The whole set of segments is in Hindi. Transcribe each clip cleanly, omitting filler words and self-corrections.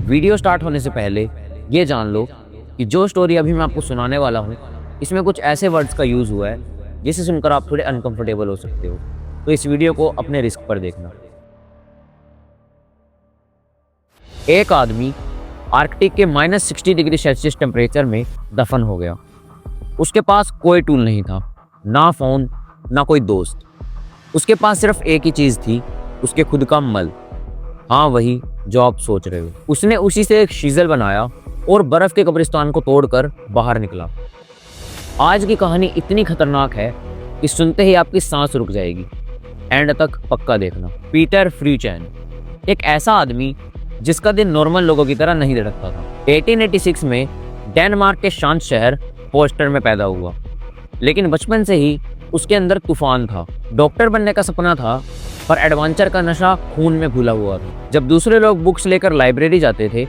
वीडियो स्टार्ट होने से पहले ये जान लो कि जो स्टोरी अभी मैं आपको सुनाने वाला हूँ इसमें कुछ ऐसे वर्ड्स का यूज़ हुआ है जिसे सुनकर आप थोड़े अनकंफर्टेबल हो सकते हो, तो इस वीडियो को अपने रिस्क पर देखना। एक आदमी आर्कटिक के -60 डिग्री सेल्सियस टेम्परेचर में दफन हो गया। उसके पास कोई टूल नहीं था, ना फ़ोन ना कोई दोस्त। उसके पास सिर्फ एक ही चीज़ थी, उसके खुद का मल। हाँ, वही जो आप सोच रहे हो। उसने उसी से एक शीज़ल बनाया और बर्फ़ के कब्रिस्तान को तोड़कर बाहर निकला। आज की कहानी इतनी खतरनाक है कि सुनते ही आपकी सांस रुक जाएगी। एंड तक पक्का देखना। पीटर फ्रीचैन, एक ऐसा आदमी जिसका दिन नॉर्मल लोगों की तरह नहीं धड़कता था। 1886 में डेनमार्क के शांत शहर पोस्टर में पैदा हुआ, लेकिन बचपन से ही उसके अंदर तूफान था। डॉक्टर बनने का सपना था, पर एडवेंचर का नशा खून में घुला हुआ था। जब दूसरे लोग बुक्स लेकर लाइब्रेरी जाते थे,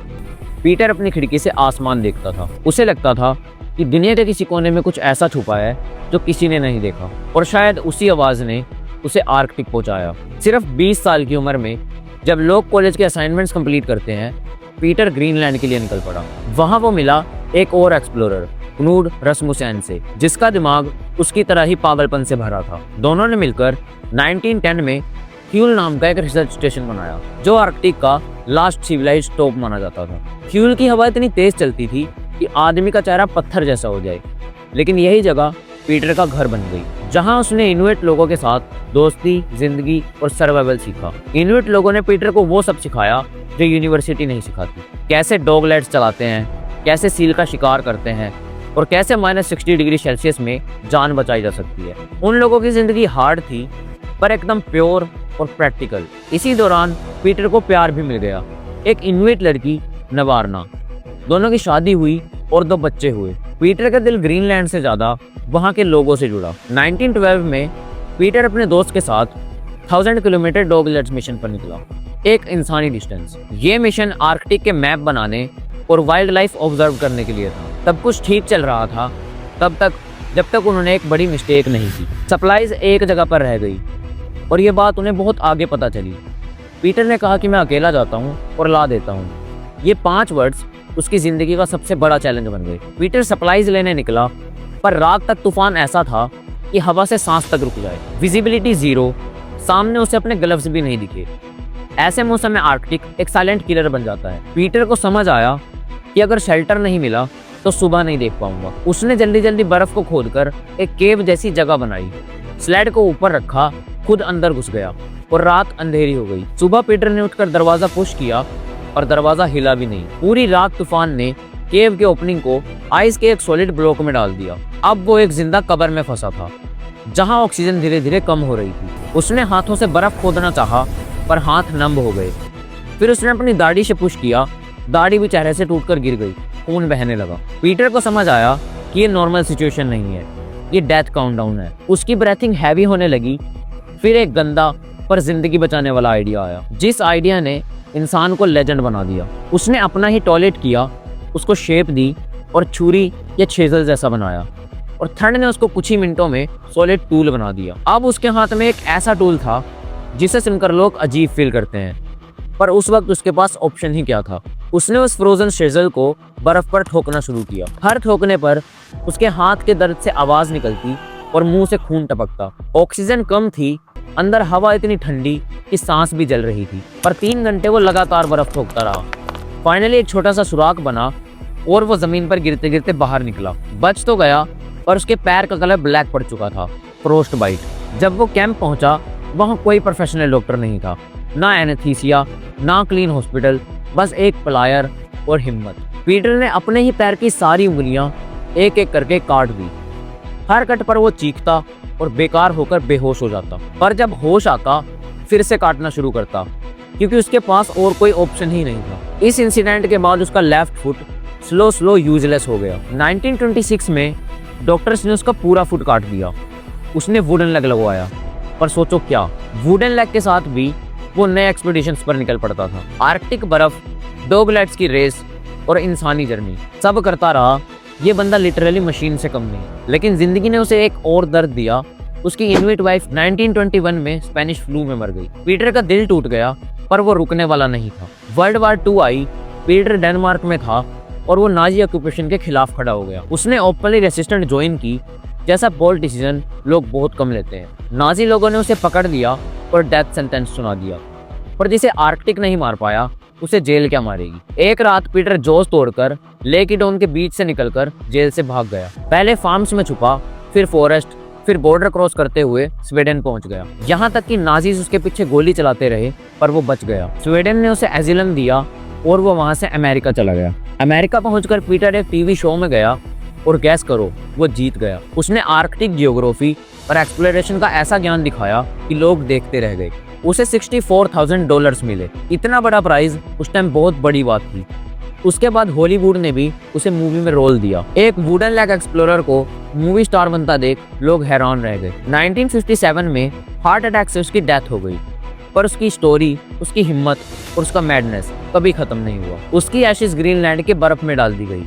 पीटर अपनी खिड़की से आसमान देखता था। उसे लगता था कि दुनिया के किसी कोने में कुछ ऐसा छुपा है जो किसी ने नहीं देखा, और शायद उसी आवाज़ ने उसे आर्कटिक पहुंचाया। सिर्फ 20 साल की उम्र में जब लोग कॉलेज के असाइनमेंट्स कंप्लीट करते हैं, पीटर ग्रीनलैंड के लिए निकल पड़ा। वहां वो मिला एक और एक्सप्लोरर, क्नूड रस्मुसेन से, जिसका दिमाग उसकी तरह ही पागलपन से भरा था। दोनों ने मिलकर 1910 में ह्यूल नाम का एक रिसर्च स्टेशन बनाया, जो आर्कटिक का लास्ट सिविलाइज्ड टॉप माना जाता था। ह्यूल की हवा इतनी तेज चलती थी कि आदमी का चेहरा पत्थर जैसा हो जाए, लेकिन यही जगह पीटर का घर बन गई, जहां उसने इनुइट लोगों के साथ दोस्ती, जिंदगी और सर्वाइवल सीखा। इनुइट लोगों ने पीटर को वो सब सिखाया जो यूनिवर्सिटी नहीं सिखाती। कैसे डॉगलेट्स चलाते हैं, कैसे सील का शिकार करते हैं, और कैसे -60 डिग्री सेल्सियस में जान बचाई जा सकती है। उन लोगों की जिंदगी हार्ड थी, पर एकदम प्योर और प्रैक्टिकल। इसी दौरान पीटर को प्यार भी मिल गया, एक इनुइट लड़की नवारना। दोनों की शादी हुई और 2 बच्चे हुए। पीटर का दिल ग्रीनलैंड से ज़्यादा वहाँ के लोगों से जुड़ा। 1912 में पीटर अपने दोस्त के साथ 1000 किलोमीटर डॉगलेट्स मिशन पर निकला, एक इंसानी डिस्टेंस। ये मिशन आर्कटिक के मैप बनाने और वाइल्ड लाइफ ऑब्जर्व करने के लिए था। तब कुछ ठीक चल रहा था, तब तक जब तक उन्होंने एक बड़ी मिस्टेक नहीं की। सप्लाईज एक जगह पर रह गई, और ये बात उन्हें बहुत आगे पता चली। पीटर ने कहा कि मैं अकेला जाता हूँ और ला देता हूँ। ये 5 वर्ड्स उसकी ज़िंदगी का सबसे बड़ा चैलेंज बन गए। पीटर सप्लाईज लेने निकला, पर रात तक तूफान ऐसा था कि हवा से सांस तक रुक जाए। विजिबिलिटी 0, सामने उसे अपने ग्लव्स भी नहीं दिखे। ऐसे मौसम में आर्कटिक एक साइलेंट किलर बन जाता है। पीटर को समझ आया कि अगर शेल्टर नहीं मिला तो सुबह नहीं देख पाऊंगा। उसने जल्दी जल्दी बर्फ को खोदकर एक केव जैसी जगह बनाई, स्लेड को ऊपर रखा, खुद अंदर घुस गया, और रात अंधेरी हो गई। सुबह पीटर ने उठकर दरवाजा पुश किया, और दरवाजा हिला भी नहीं। पूरी रात तूफान ने केव के ओपनिंग को आइस के एक सॉलिड ब्लॉक में डाल दिया। अब वो एक जिंदा कब्र में फंसा था, जहां ऑक्सीजन धीरे धीरे कम हो रही थी। उसने हाथों से बर्फ खोदना चाहा, पर हाथ नम हो गए। फिर उसने अपनी दाढ़ी से पुश किया, दाढ़ी भी चेहरे से टूटकर गिर गई, खून बहने लगा। पीटर को समझ आया कि ये नॉर्मल सिचुएशन नहीं है, ये डेथ काउंटडाउन है। उसकी ब्रेथिंग हैवी होने लगी। फिर एक गंदा पर जिंदगी बचाने वाला आइडिया आया, जिस आइडिया ने इंसान को लेजेंड बना दिया। उसने अपना ही टॉयलेट किया, उसको शेप दी और छुरी या छेजल जैसा बनाया, और थर्ड ने उसको कुछ ही मिनटों में सॉलिड टूल बना दिया। अब उसके हाथ में एक ऐसा टूल था जिसे सुनकर लोग अजीब फील करते हैं, पर उस वक्त उसके पास ऑप्शन ही क्या था। उसने उस फ्रोजन शेजल को बर्फ पर ठोकना शुरू किया। हर ठोकने पर उसके हाथ के दर्द से आवाज निकलती और मुंह से खून टपकता। ऑक्सीजन कम थी, अंदर हवा इतनी ठंडी कि सांस भी जल रही थी, पर 3 घंटे वो लगातार बर्फ ठोकता रहा। फाइनली एक छोटा सा सुराख बना और वो जमीन पर गिरते गिरते बाहर निकला। बच तो गया, पर उसके पैर का कलर ब्लैक पड़ चुका था, फ्रोस्ट बाइट। जब वो कैंप पहुंचा, वहाँ कोई प्रोफेशनल डॉक्टर नहीं था, ना एनेस्थीसिया, ना क्लीन हॉस्पिटल, बस एक प्लायर और हिम्मत। पीटर ने अपने ही पैर की सारी उंगलियां एक एक करके काट दी। हर कट पर वो चीखता और बेकार होकर बेहोश हो जाता, पर जब होश आता फिर से काटना शुरू करता, क्योंकि उसके पास और कोई ऑप्शन ही नहीं था। इस इंसिडेंट के बाद उसका लेफ्ट फुट स्लो यूजलेस हो गया। 1926 में डॉक्टर्स ने उसका पूरा फुट काट दिया। उसने वुडन लेग लगवाया, पर सोचो क्या, वुडन लेग के साथ भी वो नए एक्सपीडिशंस पर निकल पड़ता था। आर्कटिक बर्फ, डॉगलेट्स की रेस और इंसानी जर्नी सब करता रहा। ये बंदा लिटरली मशीन से कम नहीं, लेकिन जिंदगी ने उसे एक और दर्द दिया। उसकी इनुइट वाइफ 1921 में स्पेनिश फ्लू में मर गई। पीटर का दिल टूट गया, पर वो रुकने वाला नहीं था। वर्ल्ड वार 2 आई पीटर डेनमार्क में था और वो नाजी ऑक्यूपेशन के खिलाफ खड़ा हो गया। उसने ओपनली रेसिस्टेंट ज्वाइन की, जैसा बोल्ड डिसीजन लोग बहुत कम लेते हैं। नाजी लोगों ने उसे पकड़ लिया और डेथ सेंटेंस सुना दिया, पर जिसे आर्कटिक नहीं मार पाया उसे जेल क्या मारेगी। एक रात पीटर जोश तोड़कर लेक इडोन के बीच से निकलकर जेल से भाग गया। पहले फार्म्स में छुपा, फिर फॉरेस्ट, फिर बॉर्डर क्रॉस करते हुए स्वीडन पहुंच गया। यहाँ तक कि नाजीज उसके पीछे गोली चलाते रहे, पर वो बच गया। स्वीडन ने उसे एजिलम दिया और वो वहां से अमेरिका चला गया। अमेरिका पहुंचकर पीटर एक टीवी शो में गया और गैस करो, वो जीत गया। उसने आर्कटिक जियोग्राफी और एक्सप्लोरेशन का ऐसा ज्ञान दिखाया कि लोग देखते रह गए। उसे $64,000 मिले। इतना बड़ा प्राइज उस टाइम बहुत बड़ी बात थी। उसके बाद हॉलीवुड ने भी उसे मूवी में रोल दिया। एक वुडन लेग एक्सप्लोरर को मूवी स्टार बनता देख लोग हैरान रह गए। 1957 में हार्ट अटैक से उसकी डेथ हो गई, पर उसकी स्टोरी, उसकी हिम्मत और उसका मैडनेस कभी खत्म नहीं हुआ। उसकी एशेस ग्रीनलैंड के बर्फ में डाल दी गई,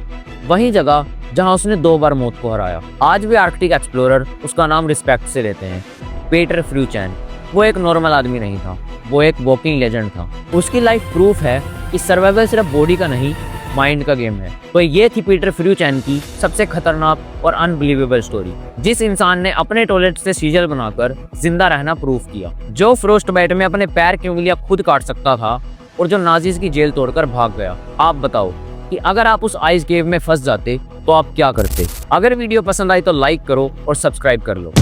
वही जगह जहां उसने 2 बार मौत को हराया। आज भी आर्कटिक एक्सप्लोरर उसका नाम रिस्पेक्ट से लेते हैं, पीटर फ्रूचैन। वो एक नॉर्मल आदमी नहीं था, वो एक वॉकिंग लेजेंड था। उसकी लाइफ प्रूफ है कि सर्वाइवल सिर्फ बॉडी का नहीं, माइंड का गेम है। तो ये थी पीटर फ्रूचैन की सबसे खतरनाक और अनबिलीवेबल स्टोरी, जिस इंसान ने अपने टॉयलेट से सीजल बनाकर जिंदा रहना प्रूफ किया, जो फ्रोस्ट बाइट में अपने पैर की उंगलियां खुद काट सकता था और जो नाजीज की जेल तोड़कर भाग गया। आप बताओ कि अगर आप उस आइस केव में फंस जाते तो आप क्या करते? अगर वीडियो पसंद आई तो लाइक करो और सब्सक्राइब कर लो।